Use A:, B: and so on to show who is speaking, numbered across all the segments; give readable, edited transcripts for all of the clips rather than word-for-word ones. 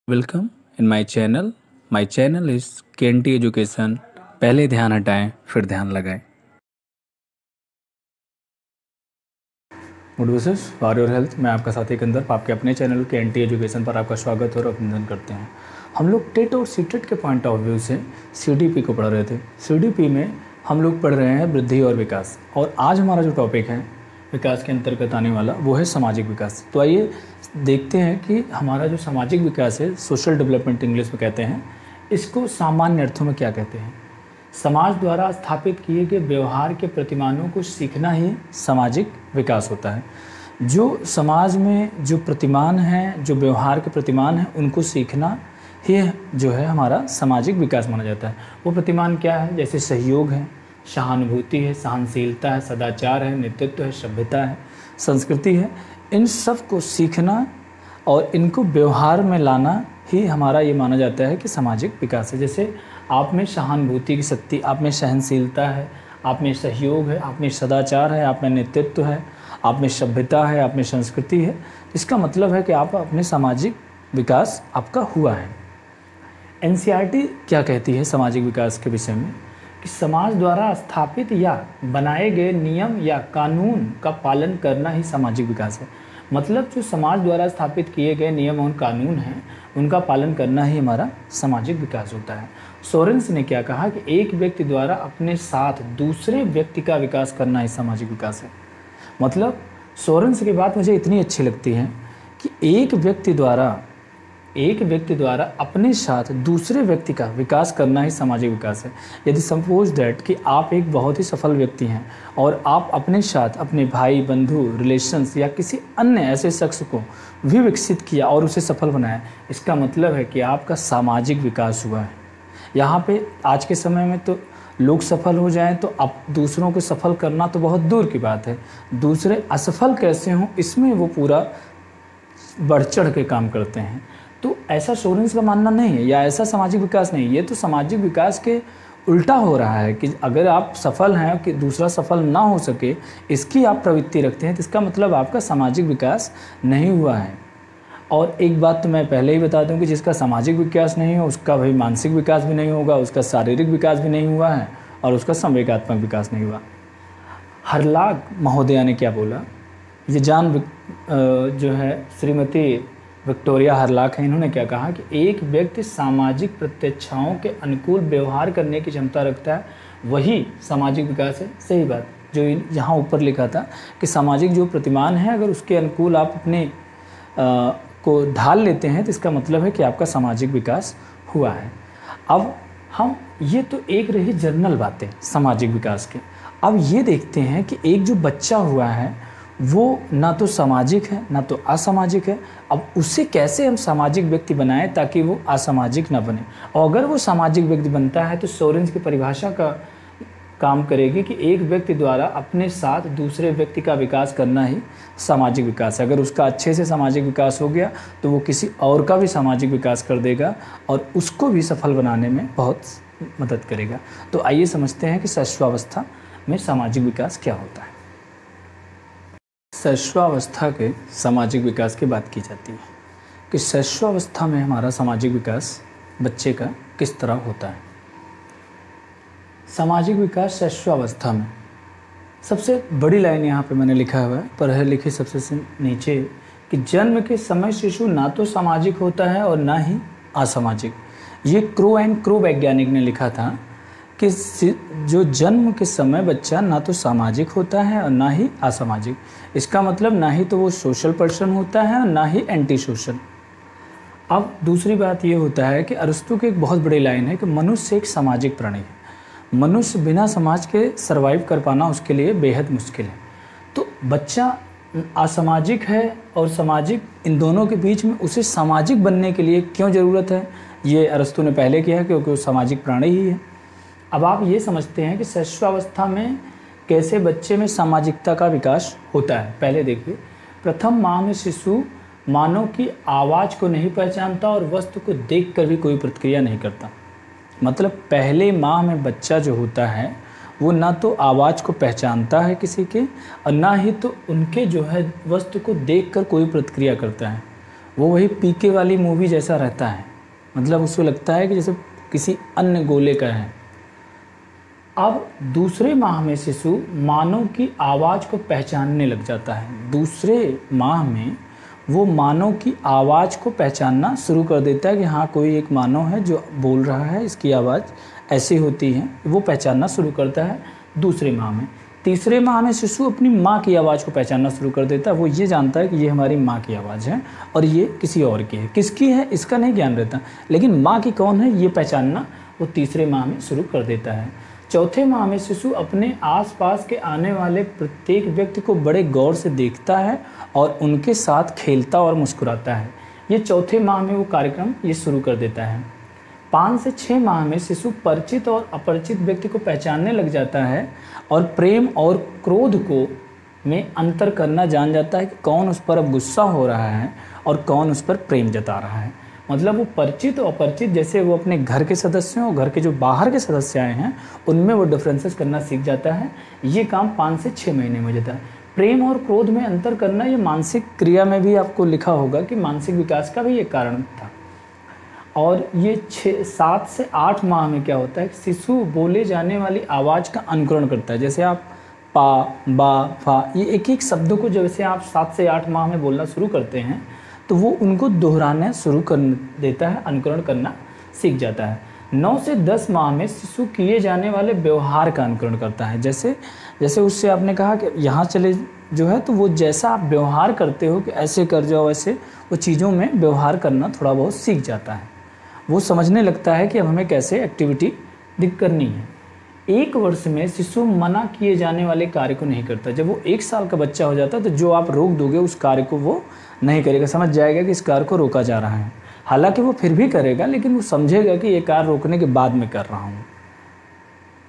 A: Welcome in my channel. My channel is KNT education. पहले ध्यान हटाएं फिर ध्यान लगाएं। Good wishes for your health. मैं आपका साथी कंदर्प आपके अपने चैनल केएनटी एजुकेशन पर आपका स्वागत और अभिनंदन करते हैं। हम लोग टेट और सीटेट के पॉइंट ऑफ व्यू से सीडीपी को पढ़ रहे थे। सीडीपी में हम लोग पढ़ रहे हैं वृद्धि और विकास, और आज हमारा जो टॉपिक है विकास के अंतर्गत आने वाला वो है सामाजिक विकास। तो आइए देखते हैं कि हमारा जो सामाजिक विकास है, सोशल डेवलपमेंट इंग्लिश में कहते हैं, इसको सामान्य अर्थों में क्या कहते हैं। समाज द्वारा स्थापित किए गए व्यवहार के प्रतिमानों को सीखना ही सामाजिक विकास होता है। जो समाज में जो प्रतिमान हैं, जो व्यवहार के प्रतिमान हैं, उनको सीखना ही जो है हमारा सामाजिक विकास माना जाता है। वो प्रतिमान क्या है? जैसे सहयोग है, सहानुभूति है, सहनशीलता है, सदाचार है, नेतृत्व है, सभ्यता है, संस्कृति है। इन सब को सीखना और इनको व्यवहार में लाना ही हमारा ये माना जाता है कि सामाजिक विकास है। जैसे आप में सहानुभूति की शक्ति, आप में सहनशीलता है, आप में सहयोग है, आप में सदाचार है, आप में नेतृत्व है, आप में सभ्यता है, आप में संस्कृति है। इसका मतलब है कि आप अपने सामाजिक विकास आपका हुआ है। एनसीईआरटी क्या कहती है सामाजिक विकास के विषय में कि समाज द्वारा स्थापित या बनाए गए नियम या कानून का पालन करना ही सामाजिक विकास है। मतलब जो समाज द्वारा स्थापित किए गए नियम और कानून हैं, उनका पालन करना ही हमारा सामाजिक विकास होता है। सोरेंस ने क्या कहा कि एक व्यक्ति द्वारा अपने साथ दूसरे व्यक्ति का विकास करना ही सामाजिक विकास है। मतलब सोरेंस की बात मुझे इतनी अच्छी लगती है कि एक व्यक्ति द्वारा अपने साथ दूसरे व्यक्ति का विकास करना ही सामाजिक विकास है। यदि सपोज दैट कि आप एक बहुत ही सफल व्यक्ति हैं और आप अपने साथ अपने भाई, बंधु, रिलेशंस या किसी अन्य ऐसे शख्स को भी विकसित किया और उसे सफल बनाया, इसका मतलब है कि आपका सामाजिक विकास हुआ है। यहाँ पे आज के समय में तो लोग सफल हो जाएं तो अब दूसरों को सफल करना तो बहुत दूर की बात है। दूसरे असफल कैसे हों, इसमें वो पूरा बढ़ चढ़ के काम करते हैं। तो ऐसा सोरेंस का मानना नहीं है, या ऐसा सामाजिक विकास नहीं। ये तो सामाजिक विकास के उल्टा हो रहा है कि अगर आप सफल हैं कि दूसरा सफल ना हो सके, इसकी आप प्रवृत्ति रखते हैं, तो इसका मतलब आपका सामाजिक विकास नहीं हुआ है। और एक बात तो मैं पहले ही बता दूं कि जिसका सामाजिक विकास नहीं हो उसका भाई मानसिक विकास भी नहीं होगा, उसका शारीरिक विकास भी नहीं हुआ है और उसका संवेगात्मक विकास नहीं हुआ। हरलाग महोदया ने क्या बोला, ये जो है श्रीमती विक्टोरिया हरलाग है, इन्होंने क्या कहा कि एक व्यक्ति सामाजिक प्रत्यक्षाओं के अनुकूल व्यवहार करने की क्षमता रखता है, वही सामाजिक विकास है। सही बात, जो यहाँ ऊपर लिखा था कि सामाजिक जो प्रतिमान है, अगर उसके अनुकूल आप अपने को ढाल लेते हैं तो इसका मतलब है कि आपका सामाजिक विकास हुआ है। अब हम ये तो एक रही जनरल बातें सामाजिक विकास के। अब ये देखते हैं कि एक जो बच्चा हुआ है वो ना तो सामाजिक है ना तो असामाजिक है। अब उसे कैसे हम सामाजिक व्यक्ति बनाएं ताकि वो असामाजिक ना बने। और अगर वो सामाजिक व्यक्ति बनता है तो सोरेंस की परिभाषा का काम करेगी कि एक व्यक्ति द्वारा अपने साथ दूसरे व्यक्ति का विकास करना ही सामाजिक विकास है। अगर उसका अच्छे से सामाजिक विकास हो गया तो वो किसी और का भी सामाजिक विकास कर देगा और उसको भी सफल बनाने में बहुत मदद करेगा। तो आइए समझते हैं कि शैशवावस्था में सामाजिक विकास क्या होता है। शैशवावस्था के सामाजिक विकास की बात की जाती है कि शैशवावस्था में हमारा सामाजिक विकास बच्चे का किस तरह होता है। सामाजिक विकास शैशवावस्था में सबसे बड़ी लाइन यहाँ पे मैंने लिखा हुआ है, पढ़े लिखे सबसे नीचे, कि जन्म के समय शिशु ना तो सामाजिक होता है और ना ही असामाजिक। ये क्रो वैज्ञानिक ने लिखा था कि जो जन्म के समय बच्चा ना तो सामाजिक होता है और ना ही असामाजिक। इसका मतलब ना ही तो वो सोशल पर्सन होता है और ना ही एंटी सोशल। अब दूसरी बात ये होता है कि अरस्तु की एक बहुत बड़ी लाइन है कि मनुष्य एक सामाजिक प्राणी है। मनुष्य बिना समाज के सर्वाइव कर पाना उसके लिए बेहद मुश्किल है। तो बच्चा असामाजिक है और सामाजिक, इन दोनों के बीच में उसे सामाजिक बनने के लिए क्यों ज़रूरत है, ये अरस्तु ने पहले किया क्योंकि वो सामाजिक प्राणी ही है। अब आप ये समझते हैं कि शैशवावस्था में कैसे बच्चे में सामाजिकता का विकास होता है। पहले देखिए, प्रथम माह में शिशु मानव की आवाज़ को नहीं पहचानता और वस्तु को देखकर भी कोई प्रतिक्रिया नहीं करता। मतलब पहले माह में बच्चा जो होता है वो ना तो आवाज़ को पहचानता है किसी के और ना ही तो उनके जो है वस्तु को देखकर कोई प्रतिक्रिया करता है। वो वही पीके वाली मूवी जैसा रहता है, मतलब उसको लगता है कि जैसे किसी अन्य गोले का है। अब दूसरे माह में शिशु मानव की आवाज़ को पहचानने लग जाता है। दूसरे माह में वो मानव की आवाज़ को पहचानना शुरू कर देता है कि हाँ कोई एक मानव है जो बोल रहा है, इसकी आवाज़ ऐसी होती है, वो पहचानना शुरू करता है दूसरे माह में। तीसरे माह में शिशु अपनी माँ की आवाज़ को पहचानना शुरू कर देता है। वो ये जानता है कि ये हमारी माँ की आवाज़ है और ये किसी और की है। किसकी है इसका नहीं ज्ञान रहता, लेकिन माँ की कौन है ये पहचानना वो तीसरे माह में शुरू कर देता है। चौथे माह में शिशु अपने आसपास के आने वाले प्रत्येक व्यक्ति को बड़े गौर से देखता है और उनके साथ खेलता और मुस्कुराता है। ये चौथे माह में वो कार्यक्रम ये शुरू कर देता है। 5 से 6 माह में शिशु परिचित और अपरिचित व्यक्ति को पहचानने लग जाता है और प्रेम और क्रोध को में अंतर करना जान जाता है कि कौन उस पर अब गुस्सा हो रहा है और कौन उस पर प्रेम जता रहा है। मतलब वो परिचित और अपरिचित, जैसे वो अपने घर के सदस्यों और घर के जो बाहर के सदस्य आए हैं उनमें वो डिफरेंसेस करना सीख जाता है। ये काम 5 से 6 महीने में हो जाता है। प्रेम और क्रोध में अंतर करना ये मानसिक क्रिया में भी आपको लिखा होगा कि मानसिक विकास का भी एक कारण था। और ये 7 से 8 माह में क्या होता है, शिशु बोले जाने वाली आवाज़ का अनुकरण करता है। जैसे आप पा, बा, फा, ये एक एक शब्दों को जैसे आप 7 से 8 माह में बोलना शुरू करते हैं तो वो उनको दोहराना शुरू कर देता है, अनुकरण करना सीख जाता है। 9 से 10 माह में शिशु किए जाने वाले व्यवहार का अनुकरण करता है। जैसे जैसे उससे आपने कहा कि यहाँ चले जो है, तो वो जैसा आप व्यवहार करते हो कि ऐसे कर जाओ, ऐसे वो चीज़ों में व्यवहार करना थोड़ा बहुत सीख जाता है। वो समझने लगता है कि अब हमें कैसे एक्टिविटी करनी है। 1 वर्ष में शिशु मना किए जाने वाले कार्य को नहीं करता। जब वो 1 साल का बच्चा हो जाता है तो जो आप रोक दोगे उस कार्य को वो नहीं करेगा, समझ जाएगा कि इस कार्य को रोका जा रहा है। हालांकि वो फिर भी करेगा, लेकिन वो समझेगा कि ये कार्य रोकने के बाद में कर रहा हूँ।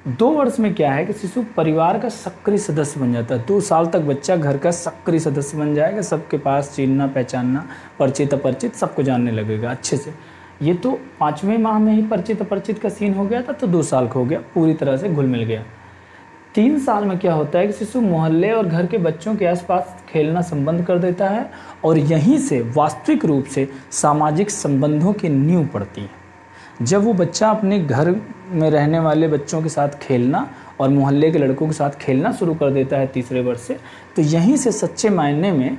A: 2 वर्ष में क्या है कि शिशु परिवार का सक्रिय सदस्य बन जाता है। 2 साल तक बच्चा घर का सक्रिय सदस्य बन जाएगा, सबके पास चिन्हना पहचानना, परिचित अपरिचित सबको जानने लगेगा अच्छे से। ये तो 5वें माह में ही परिचित अपरिचित का सीन हो गया था, तो 2 साल का हो गया, पूरी तरह से घुल मिल गया। 3 साल में क्या होता है कि शिशु मोहल्ले और घर के बच्चों के आसपास खेलना संबंध कर देता है और यहीं से वास्तविक रूप से सामाजिक संबंधों की नींव पड़ती है। जब वो बच्चा अपने घर में रहने वाले बच्चों के साथ खेलना और मोहल्ले के लड़कों के साथ खेलना शुरू कर देता है तीसरे वर्ष से, तो यहीं से सच्चे मायने में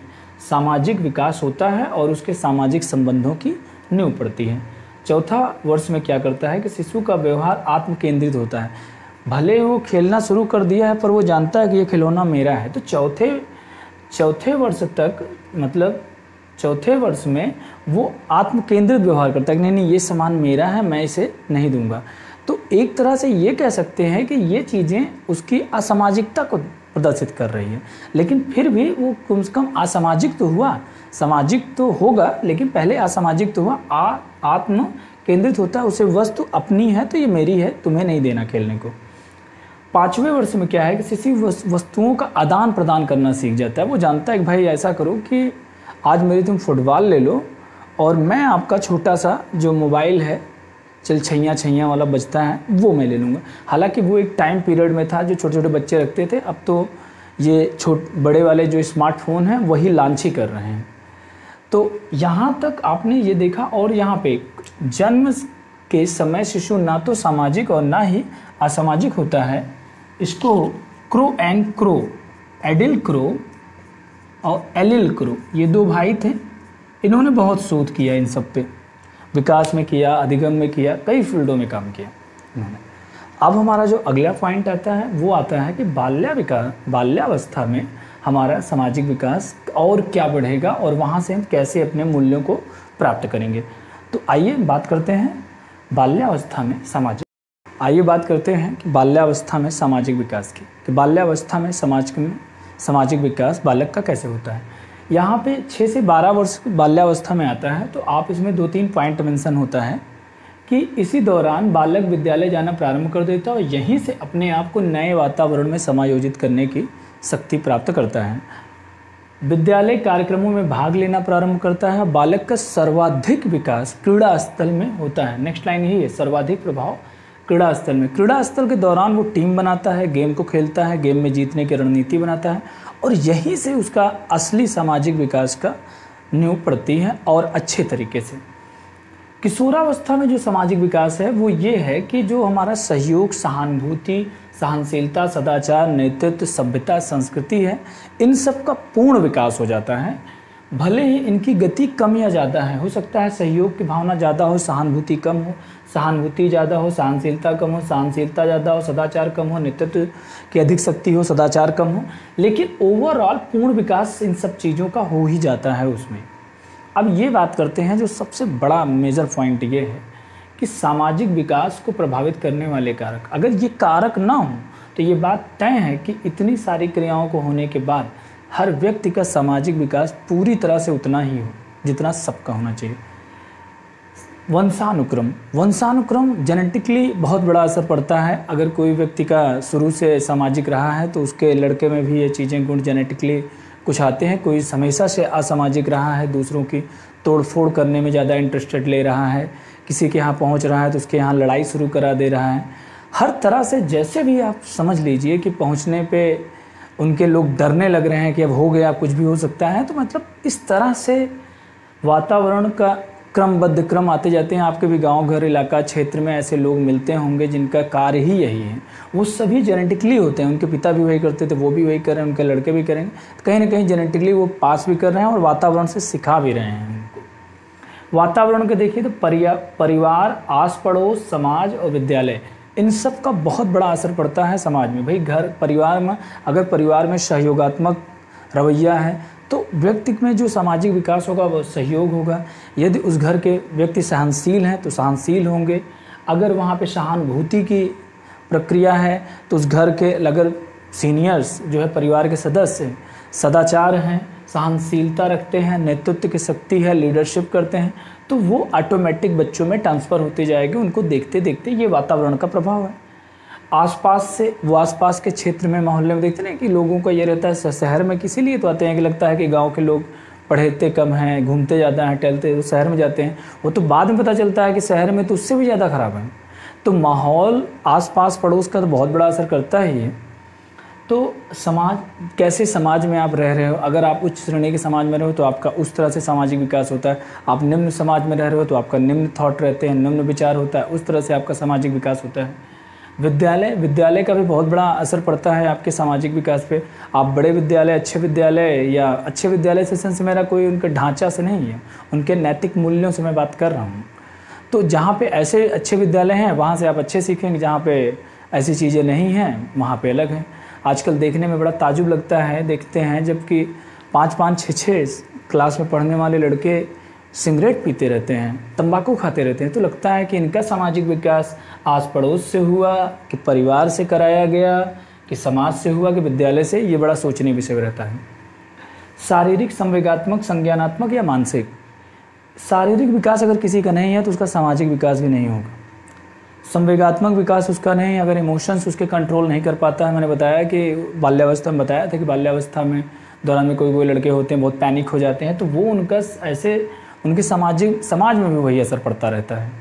A: सामाजिक विकास होता है और उसके सामाजिक संबंधों की नींव पड़ती है। चौथा वर्ष में क्या करता है कि शिशु का व्यवहार आत्म केंद्रित होता है। भले वो खेलना शुरू कर दिया है पर वो जानता है कि ये खिलौना मेरा है। तो चौथे वर्ष तक, मतलब चौथे वर्ष में वो आत्म केंद्रित व्यवहार करता है कि नहीं ये सामान मेरा है, मैं इसे नहीं दूंगा। तो एक तरह से ये कह सकते हैं कि ये चीज़ें उसकी असामाजिकता को प्रदर्शित कर रही है, लेकिन फिर भी वो कम से कम असामाजिक तो हुआ, सामाजिक तो होगा लेकिन पहले असामाजिक तो हुआ। आत्म केंद्रित होता है, उसे वस्तु अपनी है तो ये मेरी है, तुम्हें नहीं देना खेलने को। 5वें वर्ष में क्या है कि किसी वस्तुओं का आदान प्रदान करना सीख जाता है। वो जानता है कि भाई ऐसा करो कि आज मेरी तुम फुटबॉल ले लो और मैं आपका छोटा सा जो मोबाइल है चल छैया वाला बजता है वो मैं ले लूँगा। हालांकि वो एक टाइम पीरियड में था जो छोटे छोटे बच्चे रखते थे, अब तो ये बड़े वाले जो स्मार्टफोन हैं वही लॉन्च ही कर रहे हैं। तो यहाँ तक आपने ये देखा। और यहाँ पे जन्म के समय शिशु ना तो सामाजिक और ना ही असामाजिक होता है। इसको क्रो एंड क्रो, एडिल क्रो और एलिल क्रो, ये 2 भाई थे। इन्होंने बहुत शोध किया इन सब पे, विकास में किया, अधिगम में किया, कई फील्डों में काम किया इन्होंने। अब हमारा जो अगला पॉइंट आता है वो आता है कि बाल्यावस्था में हमारा सामाजिक विकास और क्या बढ़ेगा और वहाँ से हम कैसे अपने मूल्यों को प्राप्त करेंगे। तो आइए बात करते हैं बाल्यावस्था में सामाजिक विकास की, कि बाल्यावस्था में सामाजिक विकास बालक का कैसे होता है। यहाँ पे 6 से 12 वर्ष बाल्यावस्था में आता है। तो आप इसमें 2-3 पॉइंट मेंशन होता है कि इसी दौरान बालक विद्यालय जाना प्रारंभ कर देता है और यहीं से अपने आप को नए वातावरण में समायोजित करने की शक्ति प्राप्त करता है। विद्यालय कार्यक्रमों में भाग लेना प्रारंभ करता है। बालक का सर्वाधिक विकास क्रीड़ा स्थल में होता है। नेक्स्ट लाइन यही है, सर्वाधिक प्रभाव क्रीड़ा स्थल में। क्रीड़ा स्थल के दौरान वो टीम बनाता है, गेम को खेलता है, गेम में जीतने की रणनीति बनाता है और यहीं से उसका असली सामाजिक विकास का नींव पड़ती है और अच्छे तरीके से। किशोरावस्था में जो सामाजिक विकास है वो ये है कि जो हमारा सहयोग, सहानुभूति, सहनशीलता, सदाचार, नेतृत्व, सभ्यता, संस्कृति है, इन सब का पूर्ण विकास हो जाता है। भले ही इनकी गति कम या ज़्यादा है, हो सकता है सहयोग की भावना ज़्यादा हो, सहानुभूति कम हो, सहानुभूति ज़्यादा हो, सहनशीलता कम हो, सहनशीलता ज़्यादा हो, सदाचार कम हो, नेतृत्व की अधिक शक्ति हो, सदाचार कम हो, लेकिन ओवरऑल पूर्ण विकास इन सब चीज़ों का हो ही जाता है उसमें। अब ये बात करते हैं, जो सबसे बड़ा मेजर पॉइंट ये है कि सामाजिक विकास को प्रभावित करने वाले कारक, अगर ये कारक ना हो तो ये बात तय है कि इतनी सारी क्रियाओं को होने के बाद हर व्यक्ति का सामाजिक विकास पूरी तरह से उतना ही हो जितना सबका होना चाहिए। वंशानुक्रम जेनेटिकली बहुत बड़ा असर पड़ता है। अगर कोई व्यक्ति का शुरू से सामाजिक रहा है तो उसके लड़के में भी ये चीज़ें, गुण जेनेटिकली कुछ आते हैं। कोई हमेशा से असामाजिक रहा है, दूसरों की तोड़फोड़ करने में ज़्यादा इंटरेस्टेड ले रहा है, किसी के यहाँ पहुँच रहा है तो उसके यहाँ लड़ाई शुरू करा दे रहा है। हर तरह से जैसे भी आप समझ लीजिए कि पहुँचने पे उनके लोग डरने लग रहे हैं कि अब हो गया, कुछ भी हो सकता है। तो मतलब इस तरह से वातावरण का क्रमबद्ध क्रम आते जाते हैं। आपके भी गांव, घर, इलाका, क्षेत्र में ऐसे लोग मिलते होंगे जिनका कार्य ही यही है। वो सभी जेनेटिकली होते हैं, उनके पिता भी वही करते थे, वो भी वही कर रहे हैं, उनके लड़के भी करेंगे। तो कहीं ना कहीं जेनेटिकली वो पास भी कर रहे हैं और वातावरण से सिखा भी रहे हैं उनको। वातावरण को देखिए तो परिवार, आस पड़ोस, समाज और विद्यालय, इन सब का बहुत बड़ा असर पड़ता है समाज में। भाई घर, परिवार में, अगर परिवार में सहयोगात्मक रवैया है तो व्यक्ति में जो सामाजिक विकास होगा वो सहयोग होगा। यदि उस घर के व्यक्ति सहनशील हैं तो सहनशील होंगे। अगर वहाँ पे सहानुभूति की प्रक्रिया है तो उस घर के अगर सीनियर्स जो है परिवार के सदस्य सदाचार हैं, सहनशीलता रखते हैं, नेतृत्व की शक्ति है, लीडरशिप करते हैं, तो वो ऑटोमेटिक बच्चों में ट्रांसफ़र होती जाएगी। उनको देखते देखते ये वातावरण का प्रभाव है। आसपास से वो आसपास के क्षेत्र में, मोहल्ले में देखते हैं कि लोगों का ये रहता है। शहर में किसी लिए तो आते हैं कि लगता है कि गांव के लोग पढ़ते कम हैं, घूमते ज़्यादा हैं, टहलते, तो शहर में जाते हैं। वो तो बाद में पता चलता है कि शहर में तो उससे भी ज़्यादा ख़राब है। तो माहौल, आसपास पड़ोस का तो बहुत बड़ा असर करता ही है। तो समाज, कैसे समाज में आप रह रहे हो। अगर आप उच्च श्रेणी के समाज में रहो तो आपका उस तरह से सामाजिक विकास होता है। आप निम्न समाज में रह रहे हो तो आपका निम्न थॉट रहते हैं, निम्न विचार होता है, उस तरह से आपका सामाजिक विकास होता है। विद्यालय का भी बहुत बड़ा असर पड़ता है आपके सामाजिक विकास पे। आप बड़े विद्यालय, अच्छे विद्यालय से सेंस मेरा कोई उनके ढांचा से नहीं है, उनके नैतिक मूल्यों से मैं बात कर रहा हूँ। तो जहाँ पे ऐसे अच्छे विद्यालय हैं वहाँ से आप अच्छे सीखेंगे, जहाँ पे ऐसी चीज़ें नहीं हैं वहाँ पे अलग हैं। आजकल देखने में बड़ा ताजुब लगता है, देखते हैं जबकि 5-5, 6-6 क्लास में पढ़ने वाले लड़के सिगरेट पीते रहते हैं, तंबाकू खाते रहते हैं। तो लगता है कि इनका सामाजिक विकास आस पड़ोस से हुआ कि परिवार से कराया गया कि समाज से हुआ कि विद्यालय से। ये बड़ा सोचनीय विषय रहता है। शारीरिक, संवेगात्मक, संज्ञानात्मक या मानसिक। शारीरिक विकास अगर किसी का नहीं है तो उसका सामाजिक विकास भी नहीं होगा। संवेगात्मक विकास उसका नहीं, अगर इमोशंस उसके कंट्रोल नहीं कर पाता है। मैंने बताया कि बाल्यावस्था में बताया था कि बाल्यावस्था में दौरान में कोई लड़के होते हैं बहुत पैनिक हो जाते हैं, तो वो उनका ऐसे उनके समाज में भी वही असर पड़ता रहता है।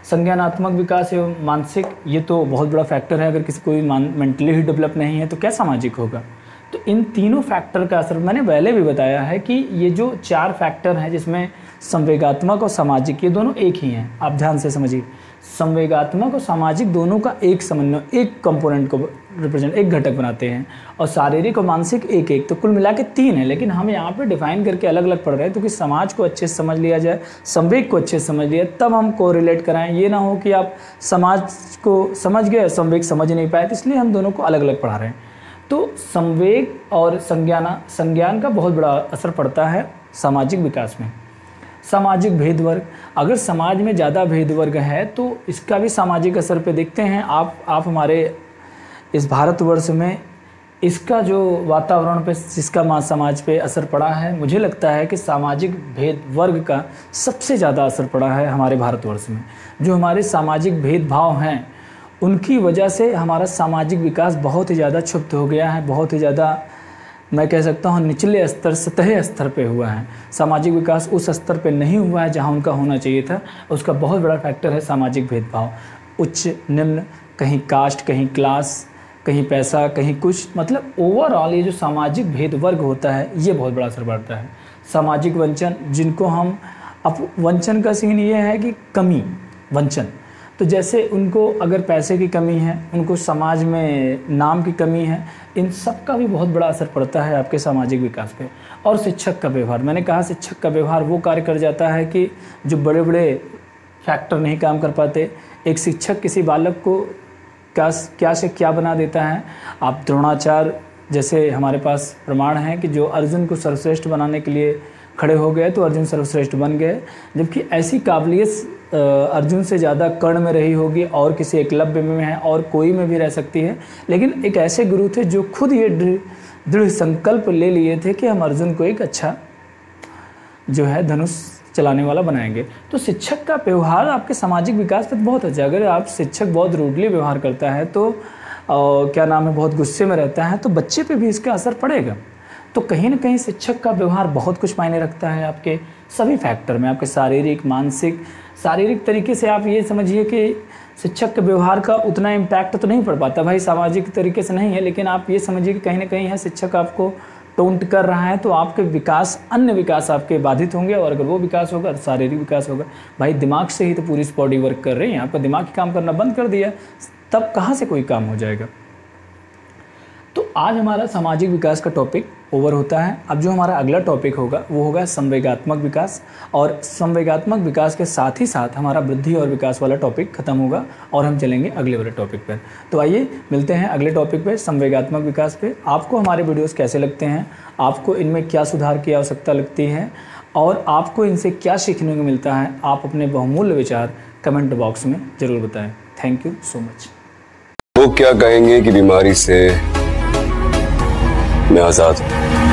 A: संज्ञानात्मक विकास एवं मानसिक, ये तो बहुत बड़ा फैक्टर है। अगर किसी कोई मेंटली ही डेवलप नहीं है तो क्या सामाजिक होगा। तो इन तीनों फैक्टर का असर मैंने पहले भी बताया है कि ये जो 4 फैक्टर हैं जिसमें संवेगात्मक और सामाजिक, ये दोनों एक ही हैं। आप ध्यान से समझिए, संवेगात्मक और सामाजिक दोनों का एक समन्वय, एक कंपोनेंट को रिप्रेजेंट, एक घटक बनाते हैं। और शारीरिक और मानसिक एक, तो कुल मिला के 3 है। लेकिन हम यहाँ पे डिफाइन करके अलग अलग पढ़ रहे हैं, तो कि समाज को अच्छे से समझ लिया जाए, संवेग को अच्छे से समझ लिया, तब हम कोरिलेट कराएं। ये ना हो कि आप समाज को समझ गए, संवेग समझ नहीं पाए, तो इसलिए हम दोनों को अलग अलग पढ़ा रहे हैं। तो संवेग और संज्ञान का बहुत बड़ा असर पड़ता है सामाजिक विकास में। सामाजिक भेदवर्ग, अगर समाज में ज़्यादा भेदवर्ग है तो इसका भी सामाजिक असर पे देखते हैं आप हमारे इस भारतवर्ष में इसका जो वातावरण पे, जिसका समाज पे असर पड़ा है, मुझे लगता है कि सामाजिक भेदवर्ग का सबसे ज़्यादा असर पड़ा है हमारे भारतवर्ष में। जो हमारे सामाजिक भेदभाव हैं उनकी वजह से हमारा सामाजिक विकास बहुत ही ज़्यादा क्षुब्ध हो गया है, बहुत ही ज़्यादा मैं कह सकता हूँ निचले स्तर, सतह स्तर पे हुआ है। सामाजिक विकास उस स्तर पे नहीं हुआ है जहाँ उनका होना चाहिए था। उसका बहुत बड़ा फैक्टर है सामाजिक भेदभाव। उच्च निम्न, कहीं कास्ट, कहीं क्लास, कहीं पैसा, कहीं कुछ, मतलब ओवरऑल ये जो सामाजिक भेद वर्ग होता है ये बहुत बड़ा असर पड़ता है। सामाजिक वंचन, जिनको हम वंचन का सीन ये है कि कमी, वंचन। तो जैसे उनको अगर पैसे की कमी है, उनको समाज में नाम की कमी है, इन सब का भी बहुत बड़ा असर पड़ता है आपके सामाजिक विकास पे। और शिक्षक का व्यवहार, मैंने कहा शिक्षक का व्यवहार वो कार्य कर जाता है कि जो बड़े बड़े फैक्टर नहीं काम कर पाते, एक शिक्षक किसी बालक को क्या से क्या बना देता है। आप द्रोणाचार्य जैसे हमारे पास प्रमाण हैं कि जो अर्जुन को सर्वश्रेष्ठ बनाने के लिए खड़े हो गए तो अर्जुन सर्वश्रेष्ठ बन गए, जबकि ऐसी काबिलियत अर्जुन से ज़्यादा कर्ण में रही होगी और किसी एकलव्य में है और कोई में भी रह सकती है। लेकिन एक ऐसे गुरु थे जो खुद ये दृढ़ संकल्प ले लिए थे कि हम अर्जुन को एक अच्छा जो है धनुष चलाने वाला बनाएंगे। तो शिक्षक का व्यवहार आपके सामाजिक विकास पर बहुत अच्छा है। अगर आप शिक्षक बहुत रूडली व्यवहार करता है तो क्या नाम है, बहुत गुस्से में रहता है, तो बच्चे पे भी इसका असर पड़ेगा। तो कहीं ना कहीं शिक्षक का व्यवहार बहुत कुछ मायने रखता है आपके सभी फैक्टर में, आपके शारीरिक, मानसिक, शारीरिक तरीके से आप ये समझिए कि शिक्षक के व्यवहार का उतना इम्पैक्ट तो नहीं पड़ पाता भाई, सामाजिक तरीके से नहीं है, लेकिन आप ये समझिए कि कहीं ना कहीं है शिक्षक आपको टोंट कर रहा है, तो आपके विकास, अन्य विकास आपके बाधित होंगे। और अगर वो विकास होगा, शारीरिक विकास होगा, भाई दिमाग से ही तो पूरी बॉडी वर्क कर रही है, आपका दिमाग ही काम करना बंद कर दिया, तब कहाँ से कोई काम हो जाएगा। तो आज हमारा सामाजिक विकास का टॉपिक ओवर होता है। अब जो हमारा अगला टॉपिक होगा वो होगा संवेगात्मक विकास, और संवेगात्मक विकास के साथ ही साथ हमारा वृद्धि और विकास वाला टॉपिक खत्म होगा और हम चलेंगे अगले वाले टॉपिक पर। तो आइए मिलते हैं अगले टॉपिक पे, संवेगात्मक विकास पे। आपको हमारे वीडियोस कैसे लगते हैं, आपको इनमें क्या सुधार की आवश्यकता लगती है और आपको इनसे क्या सीखने को मिलता है, आप अपने बहुमूल्य विचार कमेंट बॉक्स में ज़रूर बताएँ। Thank you so much.
B: वो क्या कहेंगे कि बीमारी से मैं आज़ाद हूँ।